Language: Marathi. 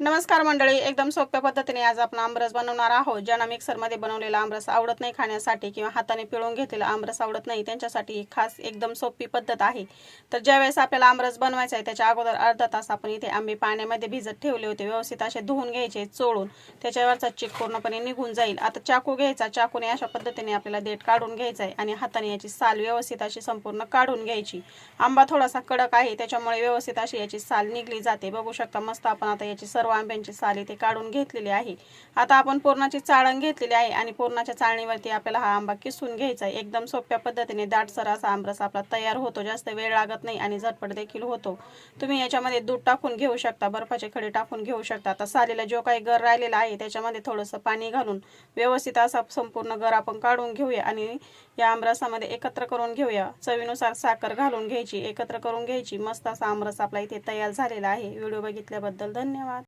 नमस्कार मंडळी, एकदम सोप्या पद्धतीने आज आपण आमरस बनवणार आहोत. ज्यांना मिक्सरमध्ये बनवलेला आमरस आवडत नाही खाण्यासाठी किंवा हाताने पिळून घेतलेला आमरस आवडत नाही त्यांच्यासाठी खास एकदम सोपी पद्धत आहे. तर ज्यावेळेस आपल्याला आमरस बनवायचा आहे त्याच्या अगोदर अर्धा तास आपण इथे आंबे पाण्यामध्ये भिजत ठेवले होते. व्यवस्थित असे धुवून घ्यायचे, चोळून त्याच्यावरचा चिक पूर्णपणे निघून जाईल. आता चाकू घ्यायचा, चाकूने अशा पद्धतीने आपल्याला देठ काढून घ्यायचा आहे आणि हाताने याची साल व्यवस्थित अशी संपूर्ण काढून घ्यायची. आंबा थोडासा कडक आहे त्याच्यामुळे व्यवस्थित अशी याची साल निघली जाते. बघू शकता मस्त आपण आता याची सर्व आंब्यांची साल इथे काढून घेतलेली आहे. आता आपण पूर्णाची चाळण घेतलेली आहे आणि पूर्णाच्या चाळणीवरती आपल्याला हा आंबा किसून घ्यायचा आहे. एकदम सोप्या पद्धतीने दाटसर असा आमरस आपला तयार होतो. जास्त वेळ लागत नाही आणि झटपट देखील होतो. तुम्ही याच्यामध्ये दूध टाकून घेऊ शकता, बर्फाचे खडे टाकून घेऊ शकता. आता सालीला जो काही गर राहिलेला आहे त्याच्यामध्ये थोडंसं पाणी घालून व्यवस्थित असा संपूर्ण गर आपण काढून घेऊया आणि या आमरसामध्ये एकत्र करून घेऊया. चवीनुसार साखर घालून घ्यायची, एकत्र करून घ्यायची. मस्त असा आमरस आपला इथे तयार झालेला आहे. व्हिडिओ बघितल्याबद्दल धन्यवाद.